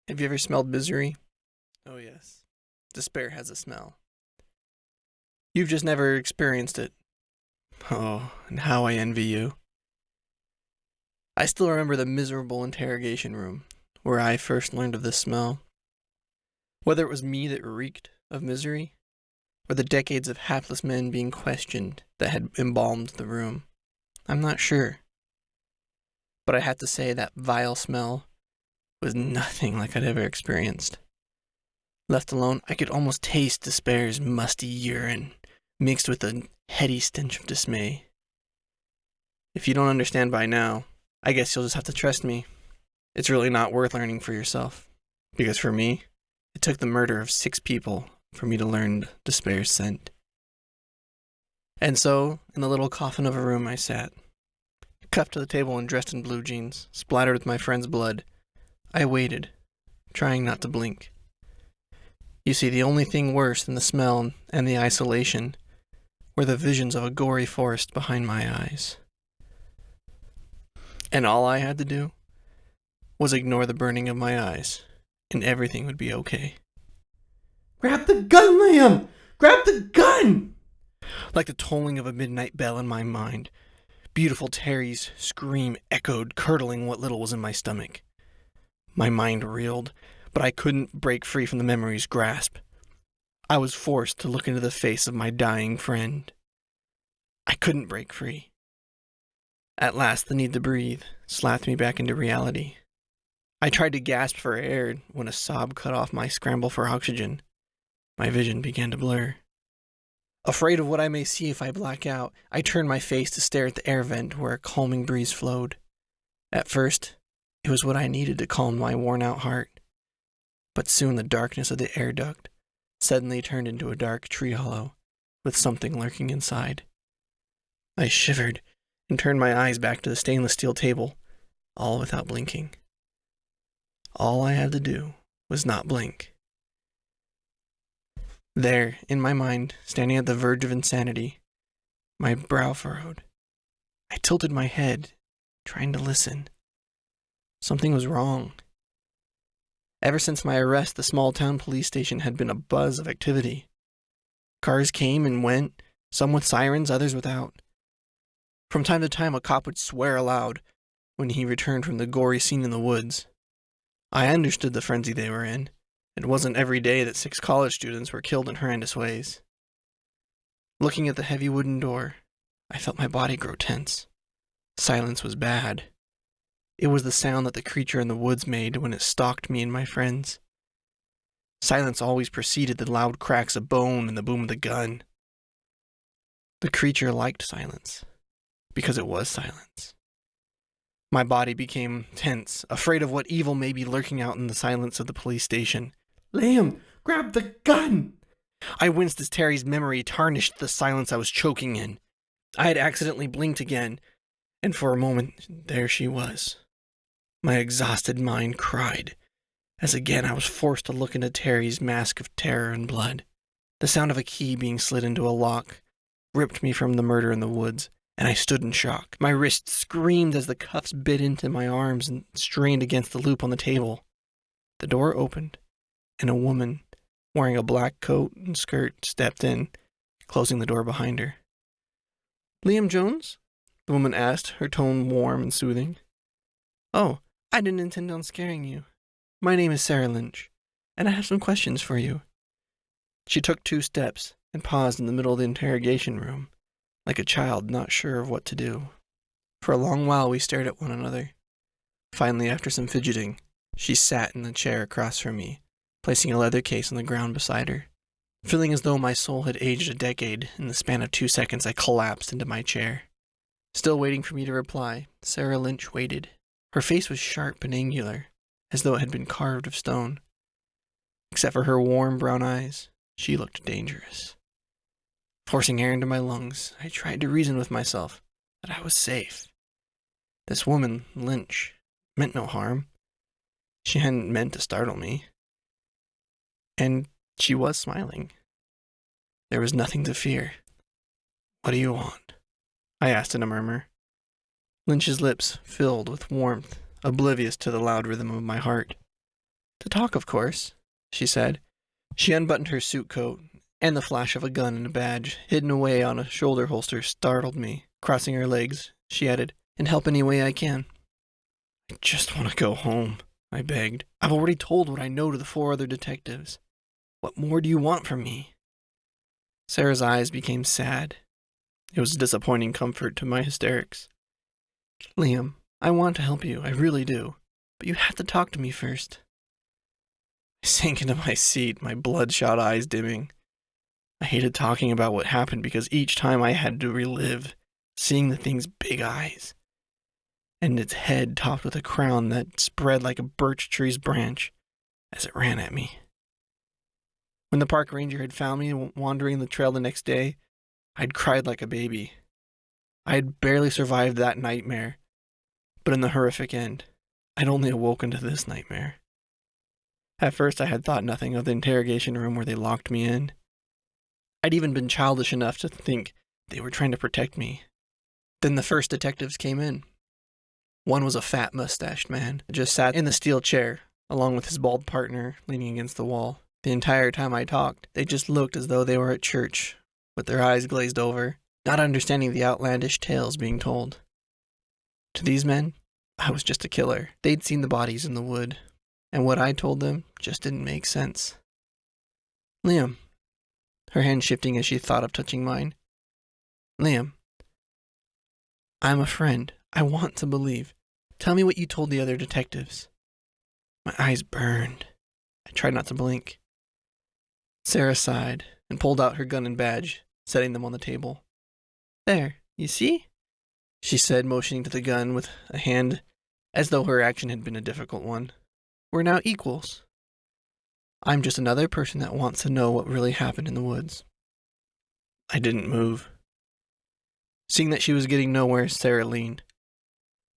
Have you ever smelled misery? Oh, yes. Despair has a smell. You've just never experienced it. Oh, and how I envy you. I still remember the miserable interrogation room where I first learned of this smell. Whether it was me that reeked of misery, or the decades of hapless men being questioned that had embalmed the room, I'm not sure. But I have to say that vile smell was nothing like I'd ever experienced. Left alone, I could almost taste despair's musty urine, mixed with a heady stench of dismay. If you don't understand by now, I guess you'll just have to trust me. It's really not worth learning for yourself. Because for me, it took the murder of 6 people for me to learn despair's scent. And so, in the little coffin of a room I sat, cuffed to the table and dressed in blue jeans, splattered with my friend's blood, I waited, trying not to blink. You see, the only thing worse than the smell and the isolation were the visions of a gory forest behind my eyes. And all I had to do was ignore the burning of my eyes, and everything would be okay. Grab the gun, Liam! Grab the gun! Like the tolling of a midnight bell in my mind, beautiful Terry's scream echoed, curdling what little was in my stomach. My mind reeled, but I couldn't break free from the memory's grasp. I was forced to look into the face of my dying friend. I couldn't break free. At last, the need to breathe slapped me back into reality. I tried to gasp for air when a sob cut off my scramble for oxygen. My vision began to blur. Afraid of what I may see if I black out, I turned my face to stare at the air vent where a calming breeze flowed. At first, it was what I needed to calm my worn-out heart. But soon the darkness of the air duct suddenly turned into a dark tree hollow with something lurking inside. I shivered and turned my eyes back to the stainless steel table, all without blinking. All I had to do was not blink. There, in my mind, standing at the verge of insanity, my brow furrowed. I tilted my head, trying to listen. Something was wrong. Ever since my arrest, the small-town police station had been a buzz of activity. Cars came and went, some with sirens, others without. From time to time, a cop would swear aloud when he returned from the gory scene in the woods. I understood the frenzy they were in. It wasn't every day that 6 college students were killed in horrendous ways. Looking at the heavy wooden door, I felt my body grow tense. Silence was bad. It was the sound that the creature in the woods made when it stalked me and my friends. Silence always preceded the loud cracks of bone and the boom of the gun. The creature liked silence, because it was silence. My body became tense, afraid of what evil may be lurking out in the silence of the police station. Liam, grab the gun! I winced as Terry's memory tarnished the silence I was choking in. I had accidentally blinked again, and for a moment, there she was. My exhausted mind cried, as again I was forced to look into Terry's mask of terror and blood. The sound of a key being slid into a lock ripped me from the murder in the woods, and I stood in shock. My wrists screamed as the cuffs bit into my arms and strained against the loop on the table. The door opened, and a woman, wearing a black coat and skirt, stepped in, closing the door behind her. "Liam Jones?" the woman asked, her tone warm and soothing. "Oh, I didn't intend on scaring you. My name is Sarah Lynch, and I have some questions for you." She took 2 steps and paused in the middle of the interrogation room, like a child not sure of what to do. For a long while we stared at one another. Finally, after some fidgeting, she sat in the chair across from me, placing a leather case on the ground beside her. Feeling as though my soul had aged a decade, in the span of 2 seconds I collapsed into my chair. Still waiting for me to reply, Sarah Lynch waited. Her face was sharp and angular, as though it had been carved of stone. Except for her warm brown eyes, she looked dangerous. Forcing air into my lungs, I tried to reason with myself that I was safe. This woman, Lynch, meant no harm. She hadn't meant to startle me. And she was smiling. There was nothing to fear. "What do you want?" I asked in a murmur. Lynch's lips filled with warmth, oblivious to the loud rhythm of my heart. To talk, of course, she said. She unbuttoned her suit coat, and the flash of a gun and a badge hidden away on a shoulder holster startled me. Crossing her legs, she added, "And help any way I can." "I just want to go home," I begged. "I've already told what I know to the 4 other detectives. What more do you want from me?" Sarah's eyes became sad. It was a disappointing comfort to my hysterics. "Liam, I want to help you, I really do, but you have to talk to me first." I sank into my seat, my bloodshot eyes dimming. I hated talking about what happened because each time I had to relive seeing the thing's big eyes and its head topped with a crown that spread like a birch tree's branch as it ran at me. When the park ranger had found me wandering the trail the next day, I'd cried like a baby. I had barely survived that nightmare, but in the horrific end, I'd only awoken to this nightmare. At first, I had thought nothing of the interrogation room where they locked me in. I'd even been childish enough to think they were trying to protect me. Then the first detectives came in. One was a fat, mustached man who just sat in the steel chair, along with his bald partner leaning against the wall. The entire time I talked, they just looked as though they were at church, with their eyes glazed over, not understanding the outlandish tales being told. To these men, I was just a killer. They'd seen the bodies in the wood, and what I told them just didn't make sense. "Liam," her hand shifting as she thought of touching mine. "Liam, I'm a friend. I want to believe. Tell me what you told the other detectives." My eyes burned. I tried not to blink. Sarah sighed and pulled out her gun and badge, setting them on the table. "There, you see?" she said, motioning to the gun with a hand as though her action had been a difficult one. "We're now equals. I'm just another person that wants to know what really happened in the woods." I didn't move. Seeing that she was getting nowhere, Sarah leaned.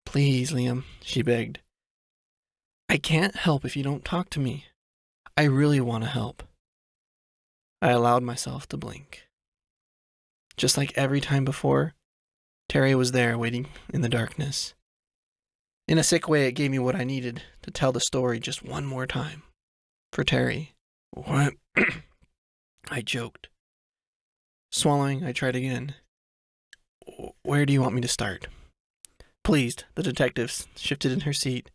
"Please, Liam," she begged. "I can't help if you don't talk to me. I really want to help." I allowed myself to blink. Just like every time before, Terry was there waiting in the darkness. In a sick way, it gave me what I needed to tell the story just one more time. For Terry. "What?" I choked. Swallowing, I tried again. "Where do you want me to start?" Pleased, the detective shifted in her seat.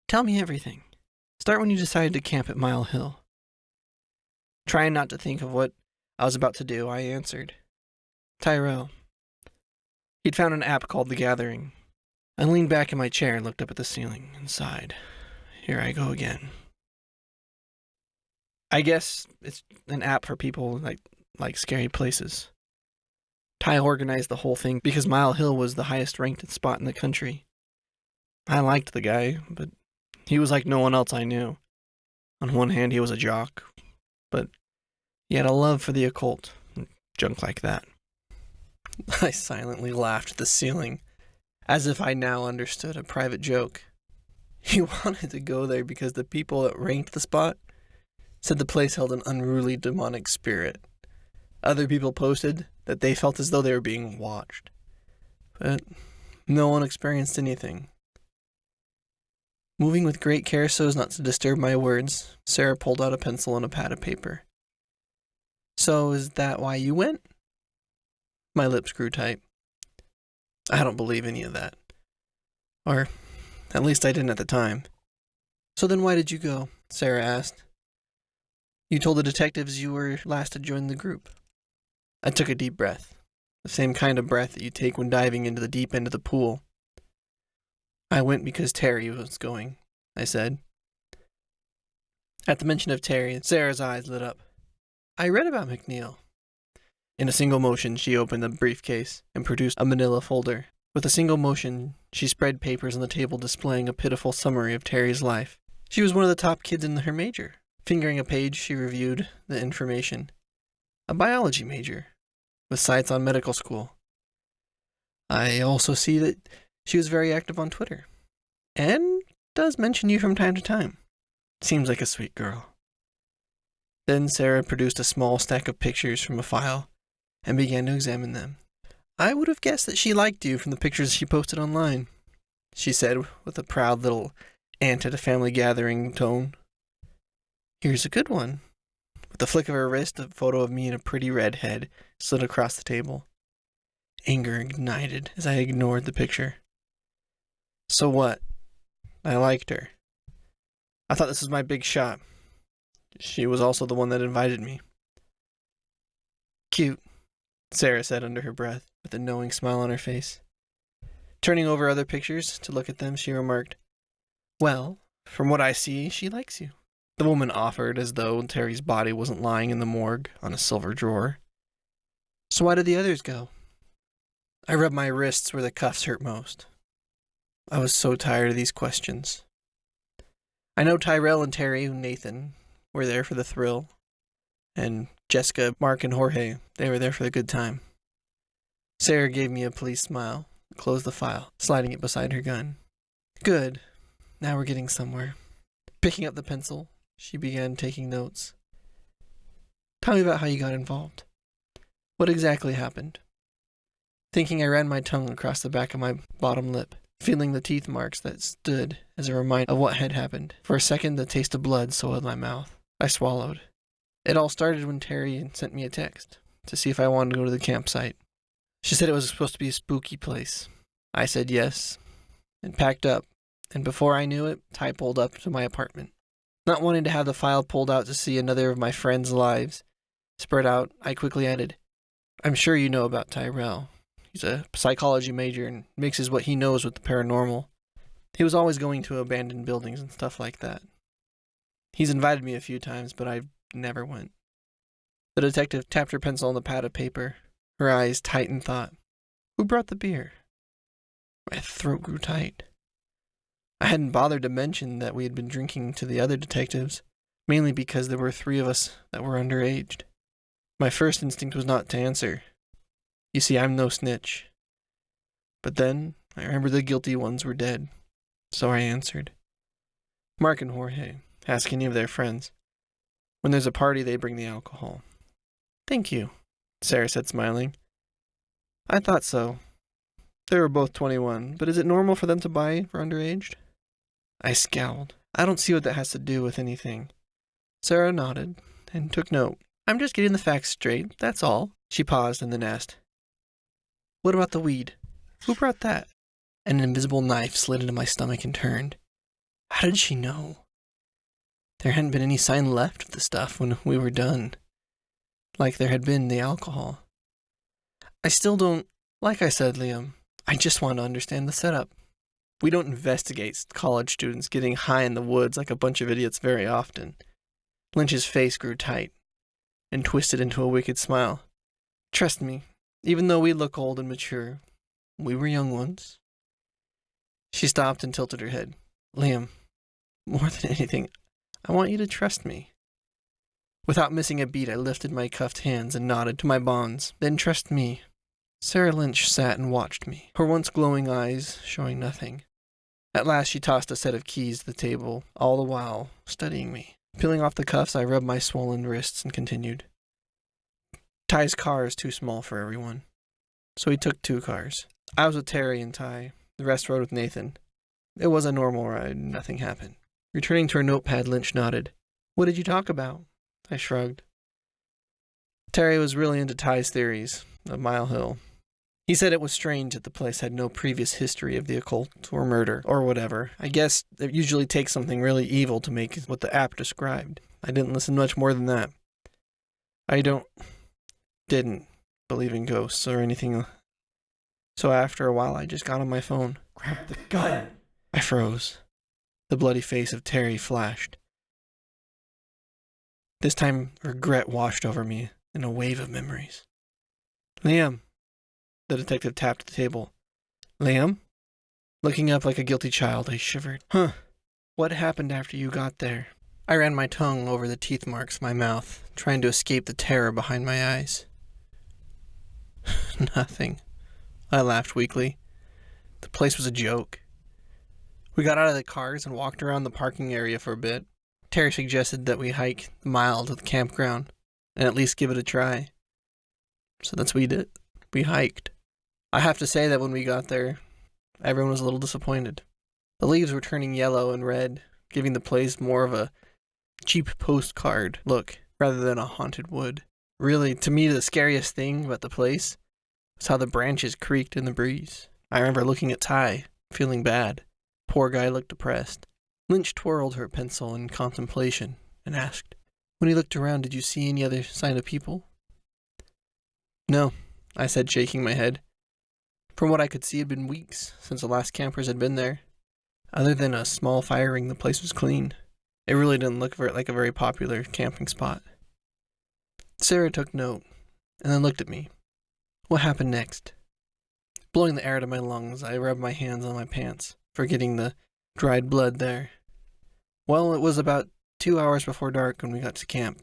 "Tell me everything. Start when you decided to camp at Mile Hill." Trying not to think of what I was about to do, I answered. "Tyrell. He'd found an app called The Gathering." I leaned back in my chair and looked up at the ceiling and sighed. Here I go again. I guess it's an app for people like scary places. Ty organized the whole thing because Mile Hill was the highest ranked spot in the country. I liked the guy, but he was like no one else I knew. On one hand, he was a jock, but he had a love for the occult and junk like that. I silently laughed at the ceiling, as if I now understood a private joke. He wanted to go there because the people that ranked the spot said the place held an unruly demonic spirit. Other people posted that they felt as though they were being watched, but no one experienced anything. Moving with great care so as not to disturb my words, Sarah pulled out a pencil and a pad of paper. "So is that why you went?" My lips grew tight. I don't believe any of that. Or, at least I didn't at the time. "So then why did you go?" Sarah asked. "You told the detectives you were last to join the group." I took a deep breath, the same kind of breath that you take when diving into the deep end of the pool. "I went because Terry was going," I said. At the mention of Terry, Sarah's eyes lit up. "I read about McNeil." In a single motion, she opened the briefcase and produced a manila folder. With a single motion, she spread papers on the table displaying a pitiful summary of Terry's life. She was one of the top kids in her major. Fingering a page, she reviewed the information. A biology major, with sights on medical school. I also see that she was very active on Twitter, and does mention you from time to time. Seems like a sweet girl. Then Sarah produced a small stack of pictures from a file and began to examine them. "I would have guessed that she liked you from the pictures she posted online," she said with a proud little aunt at a family gathering tone. Here's a good one. With a flick of her wrist, a photo of me and a pretty redhead slid across the table. Anger ignited as I ignored the picture. So what? I liked her. I thought this was my big shot. She was also the one that invited me. Cute, Sarah said under her breath, with a knowing smile on her face. Turning over other pictures to look at them, she remarked, "Well, from what I see, she likes you." The woman offered, as though Terry's body wasn't lying in the morgue on a silver drawer. "So why did the others go?" I rubbed my wrists where the cuffs hurt most. I was so tired of these questions. I know Tyrell and Terry and Nathan were there for the thrill, and Jessica, Mark, and Jorge, they were there for the good time. Sarah gave me a pleased smile and closed the file, sliding it beside her gun. Good. Now we're getting somewhere. Picking up the pencil, she began taking notes. Tell me about how you got involved. What exactly happened? Thinking, I ran my tongue across the back of my bottom lip, feeling the teeth marks that stood as a reminder of what had happened. For a second, the taste of blood soiled my mouth. I swallowed. It all started when Terry sent me a text to see if I wanted to go to the campsite. She said it was supposed to be a spooky place. I said yes, and packed up, and before I knew it, Ty pulled up to my apartment. Not wanting to have the file pulled out to see another of my friends' lives spread out, I quickly added, I'm sure you know about Tyrell. He's a psychology major and mixes what he knows with the paranormal. He was always going to abandoned buildings and stuff like that. He's invited me a few times, but I never went. The detective tapped her pencil on the pad of paper, her eyes tight in thought. Who brought the beer? My throat grew tight. I hadn't bothered to mention that we had been drinking to the other detectives, mainly because there were 3 of us that were underaged. My first instinct was not to answer. You see, I'm no snitch. But then, I remembered the guilty ones were dead, so I answered. Mark and Jorge, ask any of their friends. When there's a party, they bring the alcohol. Thank you, Sarah said, smiling. I thought so. They were both 21, but is it normal for them to buy for underaged? I scowled. I don't see what that has to do with anything. Sarah nodded and took note. I'm just getting the facts straight, that's all. She paused and then asked, What about the weed? Who brought that? An invisible knife slid into my stomach and turned. How did she know? There hadn't been any sign left of the stuff when we were done, like there had been the alcohol. I still don't, like I said, Liam, I just want to understand the setup. We don't investigate college students getting high in the woods like a bunch of idiots very often. Lynch's face grew tight and twisted into a wicked smile. Trust me, even though we look old and mature, we were young ones. She stopped and tilted her head. Liam, more than anything, I want you to trust me. Without missing a beat, I lifted my cuffed hands and nodded to my bonds. Then trust me. Sarah Lynch sat and watched me, her once glowing eyes showing nothing. At last she tossed a set of keys to the table, all the while studying me. Peeling off the cuffs, I rubbed my swollen wrists and continued. Ty's car is too small for everyone, so he took 2 cars. I was with Terry and Ty. The rest rode with Nathan. It was a normal ride. Nothing happened. Returning to her notepad, Lynch nodded. What did you talk about? I shrugged. Terry was really into Ty's theories of Mile Hill. He said it was strange that the place had no previous history of the occult or murder or whatever. I guess it usually takes something really evil to make what the app described. I didn't listen much more than that. I didn't believe in ghosts or anything. So after a while, I just got on my phone. Grab the gun! I froze. The bloody face of Terry flashed. This time, regret washed over me in a wave of memories. Liam. The detective tapped the table. Liam? Looking up like a guilty child, I shivered. Huh. What happened after you got there? I ran my tongue over the teeth marks in my mouth, trying to escape the terror behind my eyes. Nothing. I laughed weakly. The place was a joke. We got out of the cars and walked around the parking area for a bit. Terry suggested that we hike the mile to the campground and at least give it a try. So that's what we did. We hiked. I have to say that when we got there, everyone was a little disappointed. The leaves were turning yellow and red, giving the place more of a cheap postcard look rather than a haunted wood. Really, to me, the scariest thing about the place was how the branches creaked in the breeze. I remember looking at Ty, feeling bad. Poor guy looked depressed. Lynch twirled her pencil in contemplation and asked, "When you looked around, did you see any other sign of people?" "No," I said, shaking my head. From what I could see, it had been weeks since the last campers had been there. Other than a small fire ring, the place was clean. It really didn't look like a very popular camping spot. Sarah took note, and then looked at me. What happened next? Blowing the air out of my lungs, I rubbed my hands on my pants, forgetting the dried blood there. Well, it was about 2 hours before dark when we got to camp,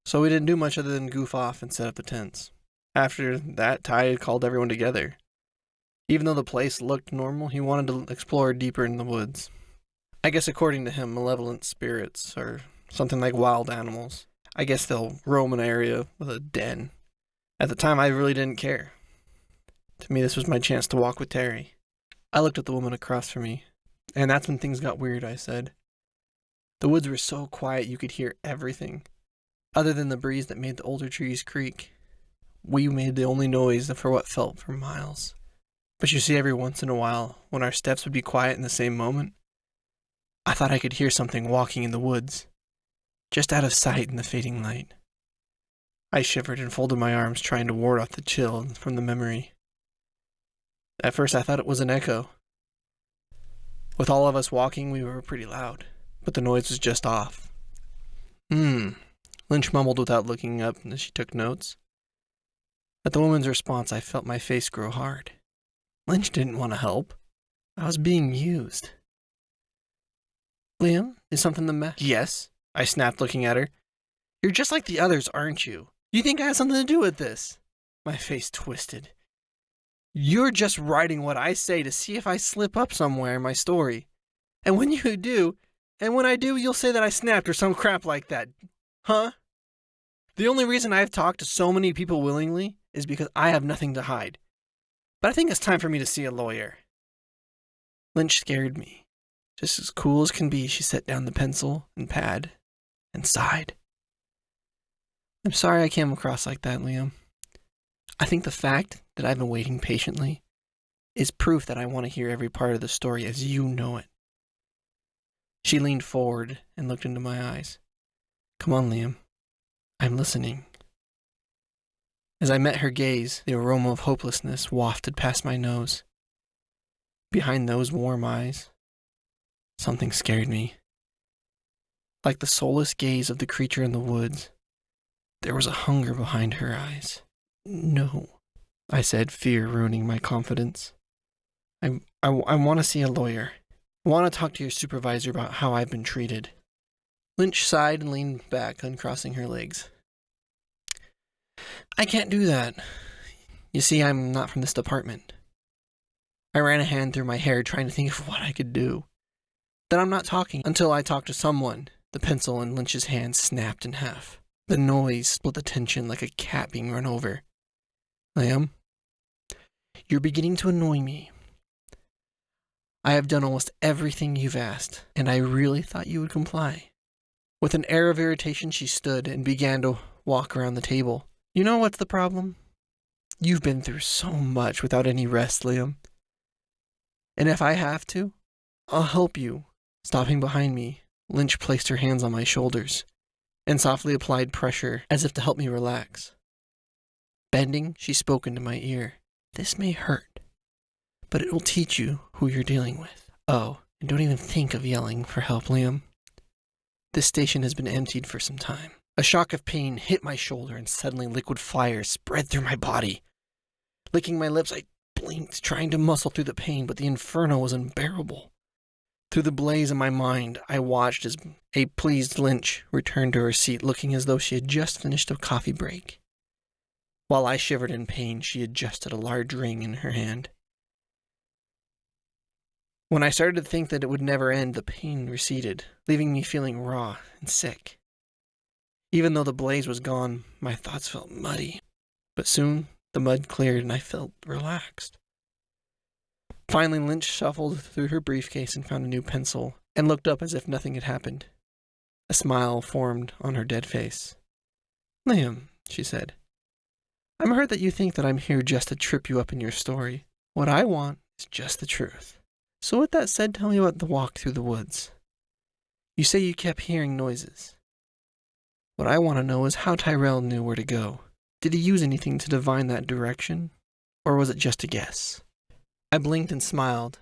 so we didn't do much other than goof off and set up the tents. After that, Ty had called everyone together. Even though the place looked normal, he wanted to explore deeper in the woods. I guess according to him, malevolent spirits, or something like wild animals, I guess they'll roam an area with a den. At the time, I really didn't care. To me, this was my chance to walk with Terry. I looked at the woman across from me, and that's when things got weird, I said. The woods were so quiet you could hear everything, other than the breeze that made the older trees creak. We made the only noise for what felt for miles. But you see, every once in a while, when our steps would be quiet in the same moment, I thought I could hear something walking in the woods, just out of sight in the fading light. I shivered and folded my arms, trying to ward off the chill from the memory. At first, I thought it was an echo. With all of us walking, we were pretty loud, but the noise was just off. Lynch mumbled without looking up as she took notes. At the woman's response, I felt my face grow hard. Lynch didn't want to help. I was being used. "Liam, is something the matter?" "Yes," I snapped, looking at her. "You're just like the others, aren't you? You think I have something to do with this?" My face twisted. "You're just writing what I say to see if I slip up somewhere in my story. And when you do, and when I do, you'll say that I snapped or some crap like that. Huh? The only reason I've talked to so many people willingly is because I have nothing to hide. But I think it's time for me to see a lawyer." Lynch scared me. Just as cool as can be, she set down the pencil and pad and sighed. "I'm sorry I came across like that, Liam. I think the fact that I've been waiting patiently is proof that I want to hear every part of the story as you know it." She leaned forward and looked into my eyes. "Come on, Liam. I'm listening." As I met her gaze, the aroma of hopelessness wafted past my nose. Behind those warm eyes, something scared me. Like the soulless gaze of the creature in the woods, there was a hunger behind her eyes. "No," I said, fear ruining my confidence. I want to see a lawyer. I want to talk to your supervisor about how I've been treated." Lynch sighed and leaned back, uncrossing her legs. "I can't do that. You see, I'm not from this department." I ran a hand through my hair, trying to think of what I could do. "Then I'm not talking until I talk to someone." The pencil in Lynch's hand snapped in half. The noise split the tension like a cat being run over. "Liam, you're beginning to annoy me. I have done almost everything you've asked, and I really thought you would comply." With an air of irritation, she stood and began to walk around the table. "You know what's the problem? You've been through so much without any rest, Liam. And if I have to, I'll help you." Stopping behind me, Lynch placed her hands on my shoulders and softly applied pressure as if to help me relax. Bending, she spoke into my ear. "This may hurt, but it will teach you who you're dealing with. Oh, and don't even think of yelling for help, Liam. This station has been emptied for some time." A shock of pain hit my shoulder, and suddenly liquid fire spread through my body. Licking my lips, I blinked, trying to muscle through the pain, but the inferno was unbearable. Through the blaze in my mind, I watched as a pleased Lynch returned to her seat, looking as though she had just finished a coffee break. While I shivered in pain, she adjusted a large ring in her hand. When I started to think that it would never end, the pain receded, leaving me feeling raw and sick. Even though the blaze was gone, my thoughts felt muddy. But soon, the mud cleared and I felt relaxed. Finally, Lynch shuffled through her briefcase and found a new pencil, and looked up as if nothing had happened. A smile formed on her dead face. "Liam," she said, "I'm hurt that you think that I'm here just to trip you up in your story. What I want is just the truth. So with that said, tell me about the walk through the woods. You say you kept hearing noises. What I want to know is how Tyrell knew where to go. Did he use anything to divine that direction? Or was it just a guess?" I blinked and smiled,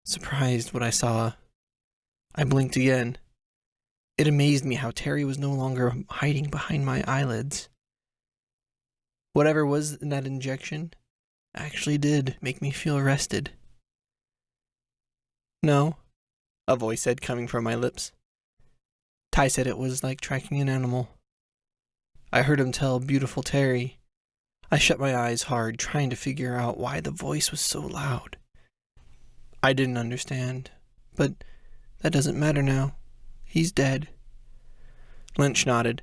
surprised what I saw. I blinked again. It amazed me how Terry was no longer hiding behind my eyelids. Whatever was in that injection actually did make me feel rested. "No," a voice said, coming from my lips. Ty said it was like tracking an animal. I heard him tell beautiful Terry. I shut my eyes hard, trying to figure out why the voice was so loud. I didn't understand, but that doesn't matter now. He's dead. Lynch nodded.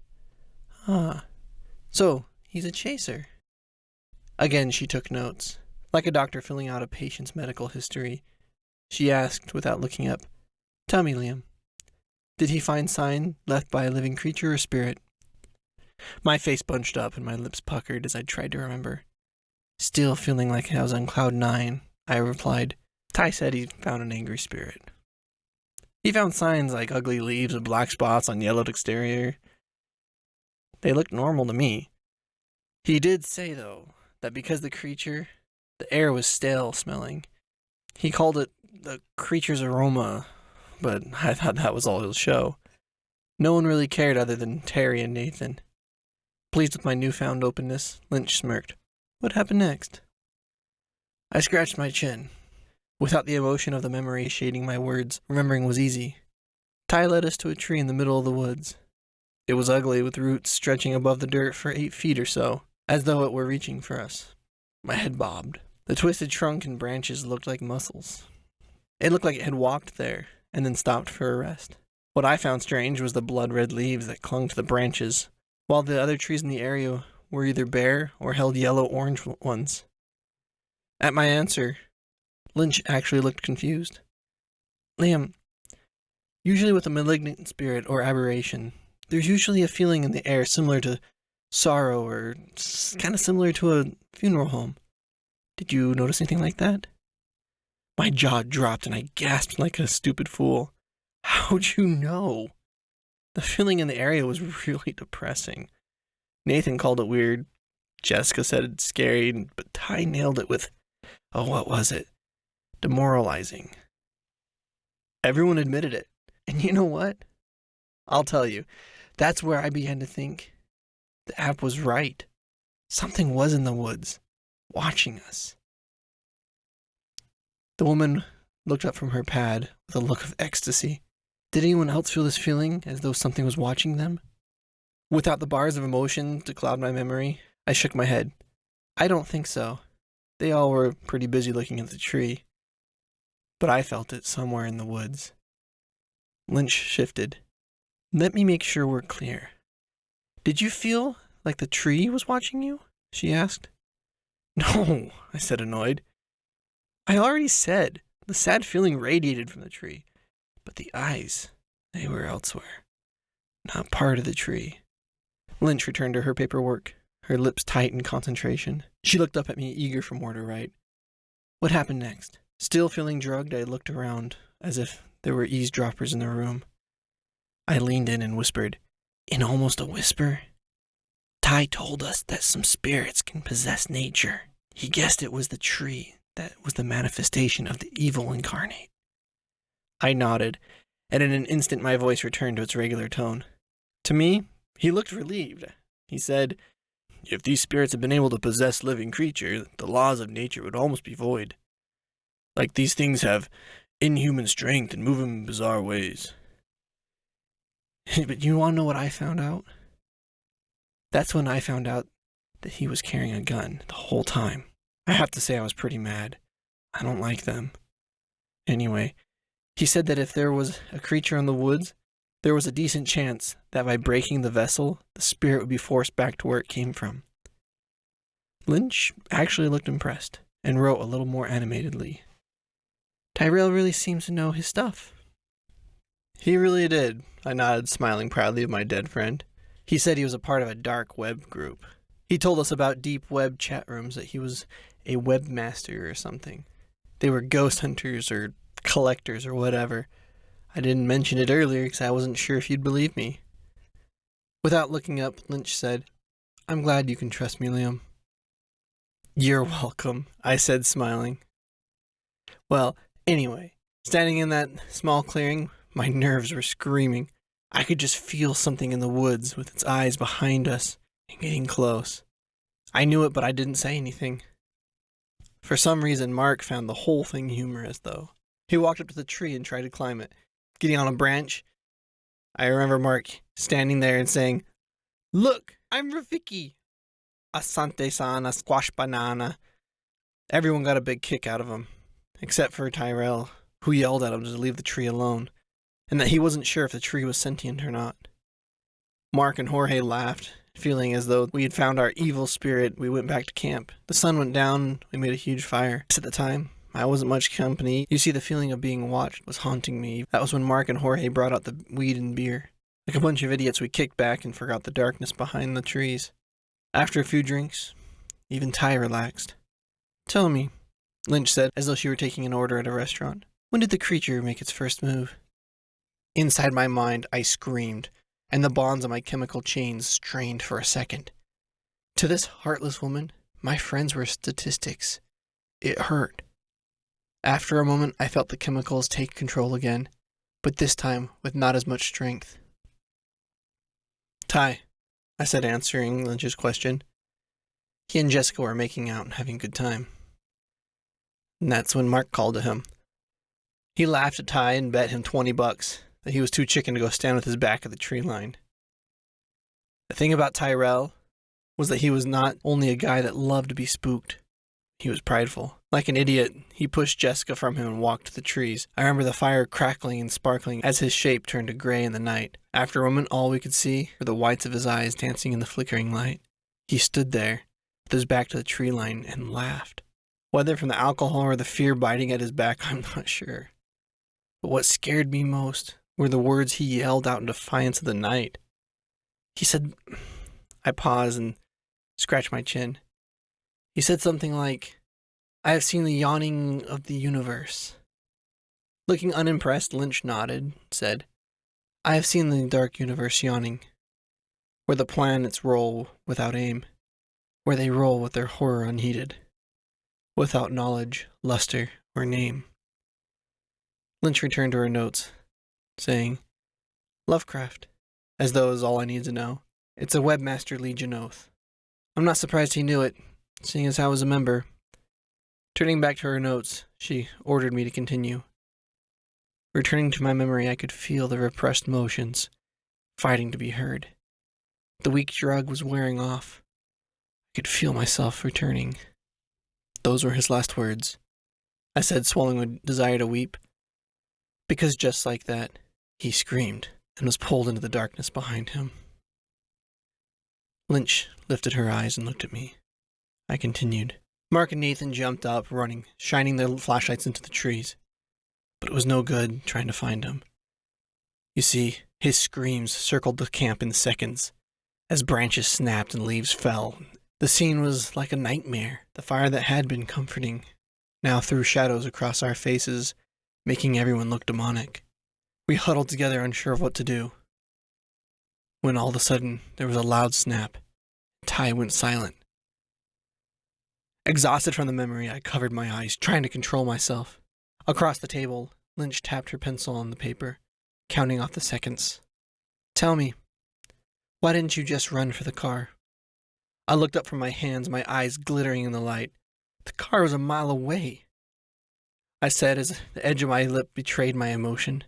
"Ah, so he's a chaser." Again, she took notes, like a doctor filling out a patient's medical history. She asked, without looking up, "Tell me, Liam, did he find sign left by a living creature or spirit?" My face bunched up and my lips puckered as I tried to remember. Still feeling like I was on cloud 9, I replied, "Ty said he found an angry spirit. He found signs like ugly leaves with black spots on yellowed exterior. They looked normal to me. He did say, though, that because the air was stale smelling. He called it the creature's aroma, but I thought that was all he'll show. No one really cared other than Terry and Nathan." Pleased with my newfound openness, Lynch smirked. "What happened next?" I scratched my chin. Without the emotion of the memory shading my words, remembering was easy. Ty led us to a tree in the middle of the woods. It was ugly, with roots stretching above the dirt for 8 feet or so, as though it were reaching for us. My head bobbed. The twisted trunk and branches looked like muscles. It looked like it had walked there, and then stopped for a rest. What I found strange was the blood-red leaves that clung to the branches, while the other trees in the area were either bare or held yellow-orange ones. At my answer, Lynch actually looked confused. "Liam, usually with a malignant spirit or aberration, there's usually a feeling in the air similar to sorrow or kind of similar to a funeral home. Did you notice anything like that?" My jaw dropped and I gasped like a stupid fool. "How'd you know?" The feeling in the area was really depressing. Nathan called it weird. Jessica said it's scary, but Ty nailed it with, what was it? Demoralizing. Everyone admitted it. And you know what? I'll tell you, that's where I began to think the app was right. Something was in the woods, watching us. The woman looked up from her pad with a look of ecstasy. Did anyone else feel this feeling, as though something was watching them? Without the bars of emotion to cloud my memory, I shook my head. I don't think so. They all were pretty busy looking at the tree. But I felt it somewhere in the woods. Lynch shifted. "Let me make sure we're clear. Did you feel like the tree was watching you?" she asked. "No," I said, annoyed. I already said the sad feeling radiated from the tree. But the eyes, they were elsewhere. Not part of the tree. Lynch returned to her paperwork, her lips tight in concentration. She looked up at me, eager for more to write. What happened next? Still feeling drugged, I looked around, as if there were eavesdroppers in the room. I leaned in and whispered, in almost a whisper, "Ty told us that some spirits can possess nature. He guessed it was the tree that was the manifestation of the evil incarnate." I nodded, and in an instant my voice returned to its regular tone. To me, he looked relieved. He said, "If these spirits had been able to possess living creatures, the laws of nature would almost be void. Like these things have inhuman strength and move in bizarre ways." But you want to know what I found out? That's when I found out that he was carrying a gun the whole time. I have to say I was pretty mad. I don't like them. Anyway, he said that if there was a creature in the woods, there was a decent chance that by breaking the vessel, the spirit would be forced back to where it came from. Lynch actually looked impressed and wrote a little more animatedly. "Tyrell really seems to know his stuff." He really did, I nodded, smiling proudly at my dead friend. He said he was a part of a dark web group. He told us about deep web chat rooms, that he was a webmaster or something. They were ghost hunters or collectors or whatever. I didn't mention it earlier because I wasn't sure if you'd believe me. Without looking up, Lynch said, "I'm glad you can trust me, Liam." "You're welcome," I said, smiling. Well, anyway, standing in that small clearing, my nerves were screaming. I could just feel something in the woods with its eyes behind us and getting close. I knew it, but I didn't say anything. For some reason, Mark found the whole thing humorous, though. He walked up to the tree and tried to climb it. Getting on a branch, I remember Mark standing there and saying, "Look, I'm Rafiki. Asante-san, a squash banana." Everyone got a big kick out of him, except for Tyrell, who yelled at him to leave the tree alone, and that he wasn't sure if the tree was sentient or not. Mark and Jorge laughed, feeling as though we had found our evil spirit. We went back to camp. The sun went down. We made a huge fire. At the time, I wasn't much company. You see, the feeling of being watched was haunting me. That was when Mark and Jorge brought out the weed and beer. Like a bunch of idiots, we kicked back and forgot the darkness behind the trees. After a few drinks, even Ty relaxed. "Tell me," Lynch said, as though she were taking an order at a restaurant, "when did the creature make its first move?" Inside my mind, I screamed, and the bonds on my chemical chains strained for a second. To this heartless woman, my friends were statistics. It hurt. After a moment, I felt the chemicals take control again, but this time with not as much strength. "Ty," I said, answering Lynch's question. He and Jessica were making out and having a good time. And that's when Mark called to him. He laughed at Ty and bet him $20 that he was too chicken to go stand with his back at the tree line. The thing about Tyrell was that he was not only a guy that loved to be spooked, he was prideful. Like an idiot, he pushed Jessica from him and walked to the trees. I remember the fire crackling and sparkling as his shape turned to gray in the night. After a moment, all we could see were the whites of his eyes dancing in the flickering light. He stood there, with his back to the tree line, and laughed. Whether from the alcohol or the fear biting at his back, I'm not sure. But what scared me most were the words he yelled out in defiance of the night. He said... I paused and scratched my chin. He said something like, "I have seen the yawning of the universe." Looking unimpressed, Lynch nodded, said, "I have seen the dark universe yawning, where the planets roll without aim, where they roll with their horror unheeded, without knowledge, luster, or name." Lynch returned to her notes, saying, "Lovecraft," as though it was all I needed to know. "It's a Webmaster Legion oath." I'm not surprised he knew it, seeing as I was a member. Turning back to her notes, she ordered me to continue. Returning to my memory, I could feel the repressed motions, fighting to be heard. The weak drug was wearing off. I could feel myself returning. Those were his last words, I said, swallowing with desire to weep. Because just like that, he screamed and was pulled into the darkness behind him. Lynch lifted her eyes and looked at me. I continued. Mark and Nathan jumped up, running, shining their flashlights into the trees. But it was no good trying to find him. You see, his screams circled the camp in seconds, as branches snapped and leaves fell. The scene was like a nightmare. The fire that had been comforting now threw shadows across our faces, making everyone look demonic. We huddled together, unsure of what to do. When all of a sudden, there was a loud snap. Ty went silent. Exhausted from the memory, I covered my eyes, trying to control myself. Across the table, Lynch tapped her pencil on the paper, counting off the seconds. "Tell me, why didn't you just run for the car?" I looked up from my hands, my eyes glittering in the light. The car was a mile away, I said as the edge of my lip betrayed my emotion.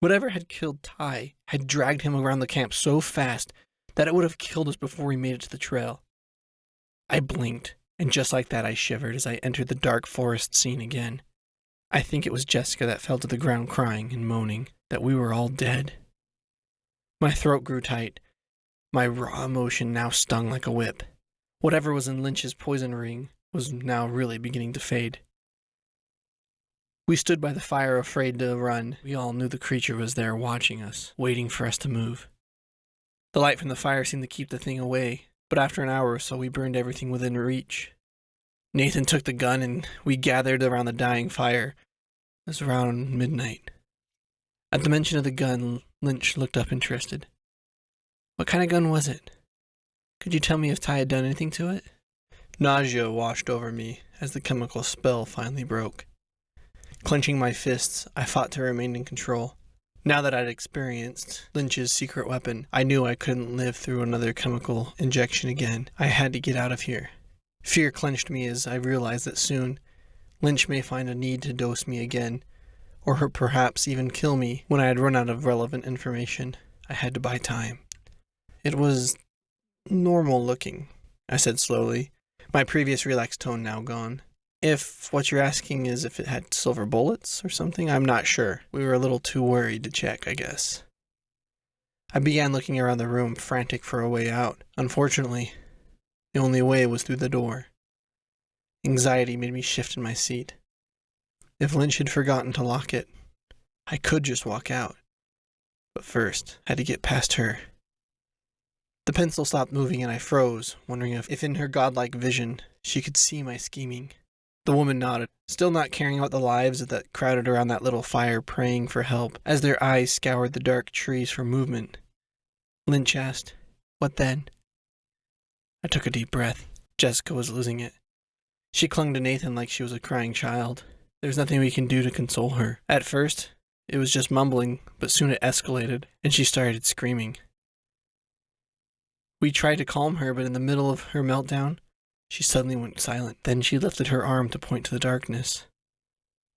Whatever had killed Ty had dragged him around the camp so fast that it would have killed us before we made it to the trail. I blinked, and just like that I shivered as I entered the dark forest scene again. I think it was Jessica that fell to the ground crying and moaning that we were all dead. My throat grew tight. My raw emotion now stung like a whip. Whatever was in Lynch's poison ring was now really beginning to fade. We stood by the fire, afraid to run. We all knew the creature was there watching us, waiting for us to move. The light from the fire seemed to keep the thing away, but after an hour or so we burned everything within reach. Nathan took the gun and we gathered around the dying fire. It was around midnight. At the mention of the gun, Lynch looked up interested. What kind of gun was it? Could you tell me if Ty had done anything to it? Nausea washed over me as the chemical spell finally broke. Clenching my fists, I fought to remain in control. Now that I'd experienced Lynch's secret weapon, I knew I couldn't live through another chemical injection again. I had to get out of here. Fear clenched me as I realized that soon Lynch may find a need to dose me again, or perhaps even kill me when I had run out of relevant information. I had to buy time. It was normal looking, I said slowly, my previous relaxed tone now gone. If what you're asking is if it had silver bullets or something, I'm not sure. We were a little too worried to check, I guess. I began looking around the room, frantic for a way out. Unfortunately, the only way was through the door. Anxiety made me shift in my seat. If Lynch had forgotten to lock it, I could just walk out. But first, I had to get past her. The pencil stopped moving and I froze, wondering if in her godlike vision she could see my scheming. The woman nodded, still not caring about the lives that crowded around that little fire praying for help as their eyes scoured the dark trees for movement. Lynch asked, "What then?" I took a deep breath. Jessica was losing it. She clung to Nathan like she was a crying child. There's nothing we can do to console her. At first, it was just mumbling, but soon it escalated, and she started screaming. We tried to calm her, but in the middle of her meltdown, she suddenly went silent. Then she lifted her arm to point to the darkness,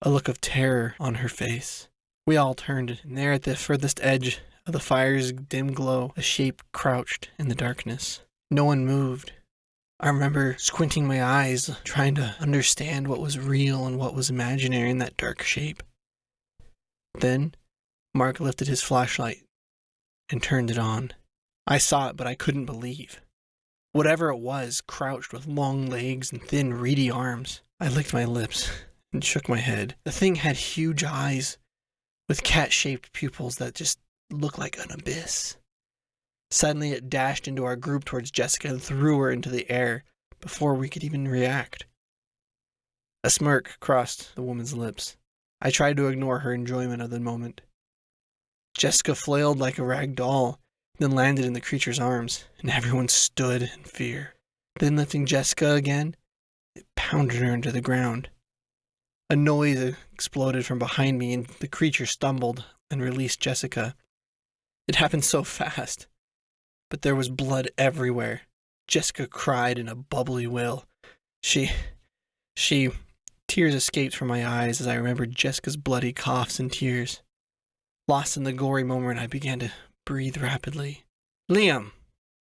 a look of terror on her face. We all turned, and there at the furthest edge of the fire's dim glow, a shape crouched in the darkness. No one moved. I remember squinting my eyes, trying to understand what was real and what was imaginary in that dark shape. Then, Mark lifted his flashlight and turned it on. I saw it, but I couldn't believe. Whatever it was crouched with long legs and thin, reedy arms. I licked my lips and shook my head. The thing had huge eyes with cat-shaped pupils that just looked like an abyss. Suddenly it dashed into our group towards Jessica and threw her into the air before we could even react. A smirk crossed the woman's lips. I tried to ignore her enjoyment of the moment. Jessica flailed like a rag doll, then landed in the creature's arms, and everyone stood in fear. Then lifting Jessica again, it pounded her into the ground. A noise exploded from behind me, and the creature stumbled and released Jessica. It happened so fast, but there was blood everywhere. Jessica cried in a bubbly wail. Tears escaped from my eyes as I remembered Jessica's bloody coughs and tears. Lost in the gory moment, I began to breathe rapidly. "Liam!"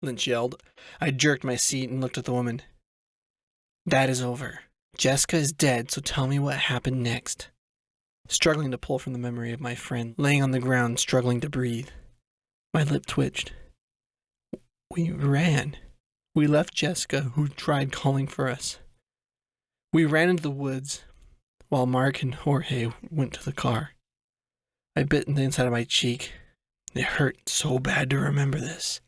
Lynch yelled. I jerked my seat and looked at the woman. "That is over. Jessica is dead, so tell me what happened next." Struggling to pull from the memory of my friend, laying on the ground, struggling to breathe. My lip twitched. We ran. We left Jessica, who tried calling for us. We ran into the woods, while Mark and Jorge went to the car. I bit in the inside of my cheek. It hurt so bad to remember this.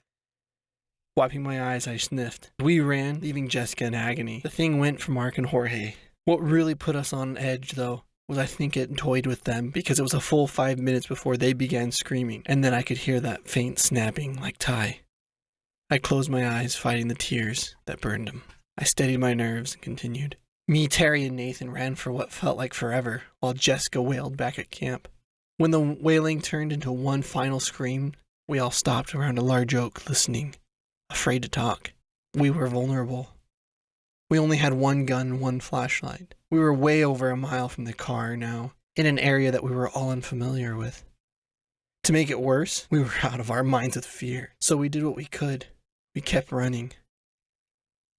Wiping my eyes, I sniffed. We ran, leaving Jessica in agony. The thing went for Mark and Jorge. What really put us on edge, though, was I think it toyed with them, because it was a full 5 minutes before they began screaming, and then I could hear that faint snapping like Ty. I closed my eyes, fighting the tears that burned them. I steadied my nerves and continued. Me, Terry, and Nathan ran for what felt like forever, while Jessica wailed back at camp. When the wailing turned into one final scream, we all stopped around a large oak, listening, afraid to talk. We were vulnerable. We only had one gun and one flashlight. We were way over a mile from the car now, in an area that we were all unfamiliar with. To make it worse, we were out of our minds with fear, so we did what we could. We kept running.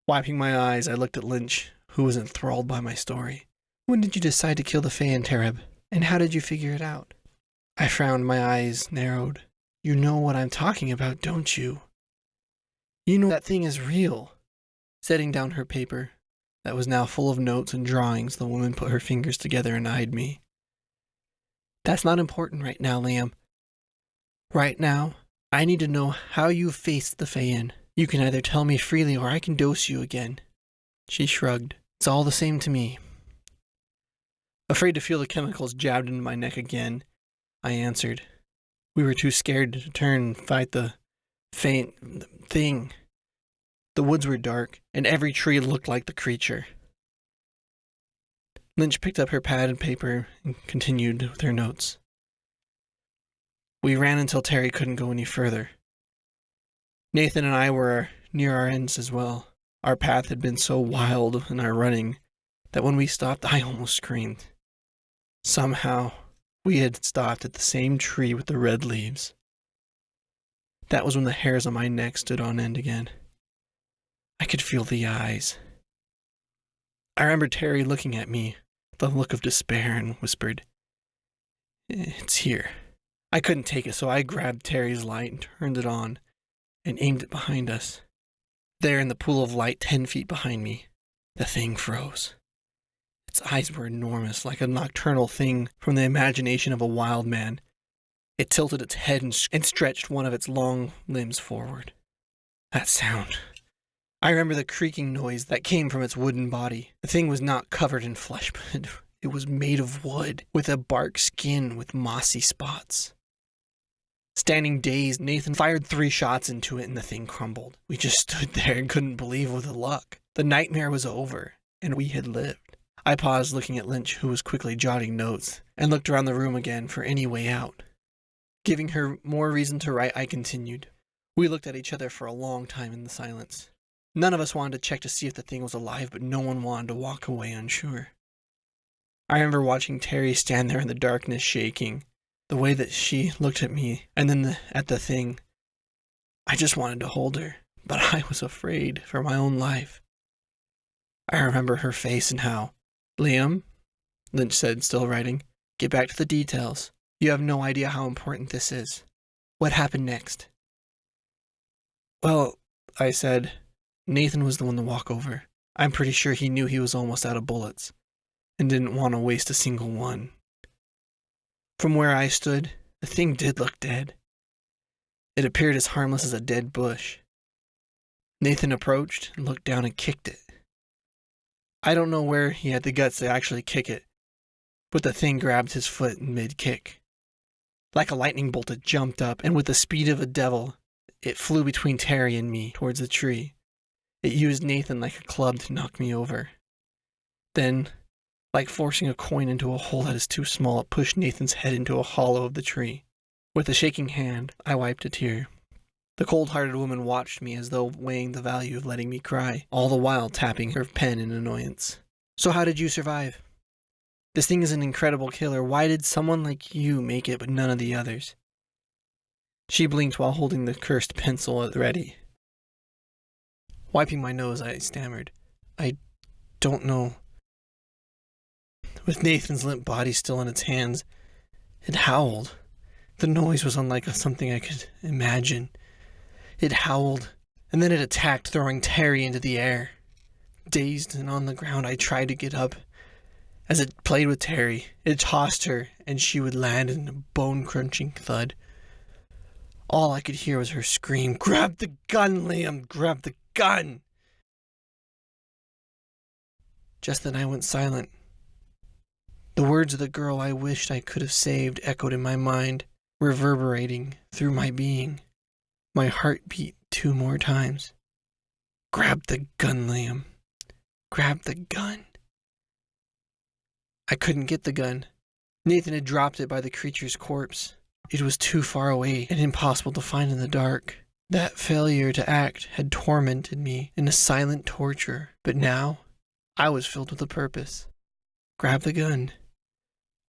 Wiping my eyes, I looked at Lynch, who was enthralled by my story. "When did you decide to kill the Fae and Tereb, and how did you figure it out?" I frowned, my eyes narrowed. "You know what I'm talking about, don't you? You know that thing is real." Setting down her paper, that was now full of notes and drawings, the woman put her fingers together and eyed me. That's not important right now, Liam. Right now, I need to know how you faced the Feyen. You can either tell me freely or I can dose you again. She shrugged. It's all the same to me. Afraid to feel the chemicals jabbed into my neck again, I answered. We were too scared to turn and fight the faint thing. The woods were dark, and every tree looked like the creature. Lynch picked up her pad and paper and continued with her notes. We ran until Terry couldn't go any further. Nathan and I were near our ends as well. Our path had been so wild in our running that when we stopped, I almost screamed. Somehow, we had stopped at the same tree with the red leaves. That was when the hairs on my neck stood on end again. I could feel the eyes. I remember Terry looking at me, the look of despair, and whispered, "It's here." I couldn't take it, so I grabbed Terry's light and turned it on and aimed it behind us. There in the pool of light 10 feet behind me, the thing froze. Its eyes were enormous, like a nocturnal thing from the imagination of a wild man. It tilted its head and stretched one of its long limbs forward. That sound. I remember the creaking noise that came from its wooden body. The thing was not covered in flesh, but it was made of wood, with a bark skin with mossy spots. Standing dazed, Nathan fired 3 shots into it and the thing crumbled. We just stood there and couldn't believe the luck. The nightmare was over, and we had lived. I paused looking at Lynch, who was quickly jotting notes, and looked around the room again for any way out. Giving her more reason to write, I continued. We looked at each other for a long time in the silence. None of us wanted to check to see if the thing was alive, but no one wanted to walk away unsure. I remember watching Terry stand there in the darkness, shaking. The way that she looked at me, and then at the thing. I just wanted to hold her, but I was afraid for my own life. I remember her face and how. "Liam," Lynch said, still writing, "get back to the details. You have no idea how important this is. What happened next?" "Well," I said, "Nathan was the one to walk over. I'm pretty sure he knew he was almost out of bullets, and didn't want to waste a single one. From where I stood, the thing did look dead. It appeared as harmless as a dead bush. Nathan approached and looked down and kicked it. I don't know where he had the guts to actually kick it, but the thing grabbed his foot in mid-kick. Like a lightning bolt, it jumped up, and with the speed of a devil, it flew between Terry and me towards the tree. It used Nathan like a club to knock me over. Then, like forcing a coin into a hole that is too small, it pushed Nathan's head into a hollow of the tree. With a shaking hand, I wiped a tear. The cold-hearted woman watched me as though weighing the value of letting me cry, all the while tapping her pen in annoyance. "So how did you survive? This thing is an incredible killer. Why did someone like you make it but none of the others?" She blinked while holding the cursed pencil at the ready. Wiping my nose, I stammered, "I don't know." With Nathan's limp body still in its hands, it howled. The noise was unlike something I could imagine. It howled, and then it attacked, throwing Terry into the air. Dazed and on the ground, I tried to get up. As it played with Terry, it tossed her, and she would land in a bone-crunching thud. All I could hear was her scream, "Grab the gun, Liam! Grab the gun!" Just then I went silent. The words of the girl I wished I could have saved echoed in my mind, reverberating through my being. My heart beat 2 more times. "Grab the gun, Liam. Grab the gun." I couldn't get the gun. Nathan had dropped it by the creature's corpse. It was too far away and impossible to find in the dark. That failure to act had tormented me in a silent torture, but now I was filled with a purpose. Grab the gun.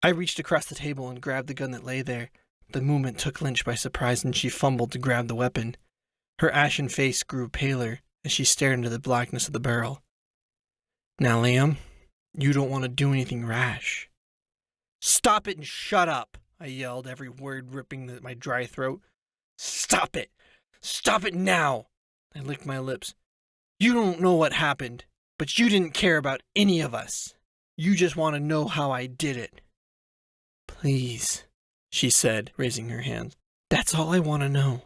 I reached across the table and grabbed the gun that lay there. The movement took Lynch by surprise, and she fumbled to grab the weapon. Her ashen face grew paler as she stared into the blackness of the barrel. "Now, Liam, you don't want to do anything rash." "Stop it and shut up," I yelled, every word ripping at my dry throat. "Stop it! Stop it now!" I licked my lips. "You don't know what happened, but you didn't care about any of us. You just want to know how I did it." Please, she said, raising her hand. That's all I want to know.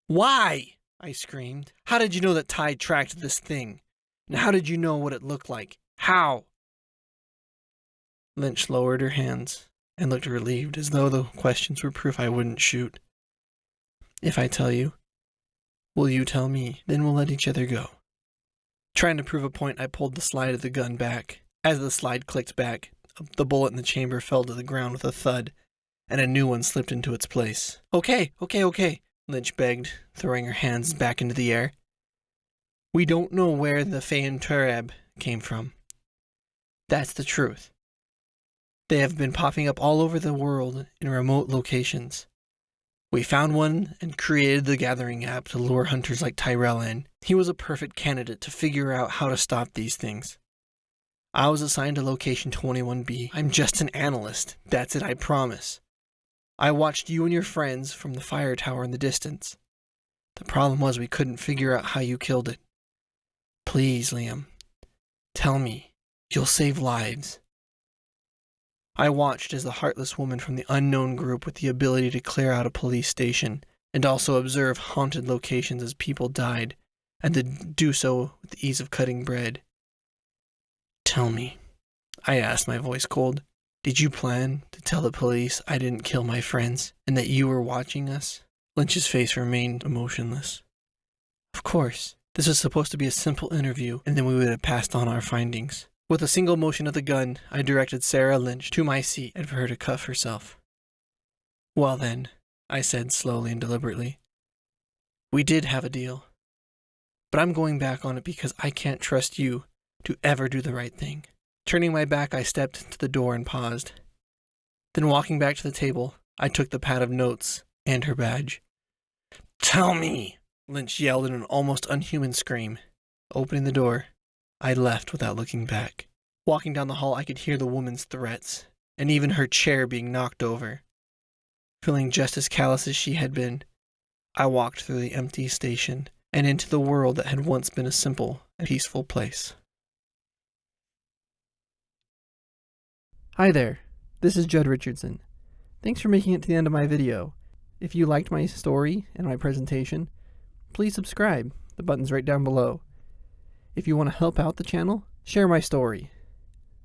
Why? I screamed. How did you know that Tide tracked this thing? And how did you know what it looked like? How? Lynch lowered her hands and looked relieved, as though the questions were proof I wouldn't shoot. If I tell you, will you tell me? Then we'll let each other go. Trying to prove a point, I pulled the slide of the gun back. As the slide clicked back, the bullet in the chamber fell to the ground with a thud, and a new one slipped into its place. Okay, Lynch begged, throwing her hands back into the air. We don't know where the Fayn Turab came from. That's the truth. They have been popping up all over the world in remote locations. We found one and created the Gathering app to lure hunters like Tyrell in. He was a perfect candidate to figure out how to stop these things. I was assigned to location 21B. I'm just an analyst. That's it, I promise. I watched you and your friends from the fire tower in the distance. The problem was we couldn't figure out how you killed it. Please, Liam, tell me. You'll save lives. I watched as the heartless woman from the unknown group with the ability to clear out a police station and also observe haunted locations as people died, and to do so with the ease of cutting bread. Tell me, I asked, my voice cold. Did you plan to tell the police I didn't kill my friends and that you were watching us? Lynch's face remained emotionless. Of course. This was supposed to be a simple interview, and then we would have passed on our findings. With a single motion of the gun, I directed Sarah Lynch to my seat and for her to cuff herself. Well then, I said slowly and deliberately, we did have a deal. But I'm going back on it because I can't trust you to ever do the right thing. Turning my back, I stepped to the door and paused. Then walking back to the table, I took the pad of notes and her badge. Tell me! Lynch yelled in an almost unhuman scream. Opening the door, I left without looking back. Walking down the hall, I could hear the woman's threats, and even her chair being knocked over. Feeling just as callous as she had been, I walked through the empty station and into the world that had once been a simple and peaceful place. Hi there, this is Judd Richardson. Thanks for making it to the end of my video. If you liked my story and my presentation, please subscribe. The button's right down below. If you want to help out the channel, share my story.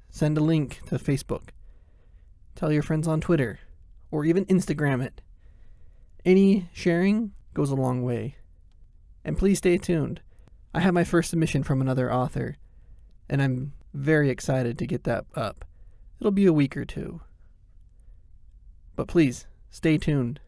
Send a link to Facebook. Tell your friends on Twitter, or even Instagram it. Any sharing goes a long way. And please stay tuned. I have my first submission from another author, and I'm very excited to get that up. It'll be a week or two. But please, stay tuned.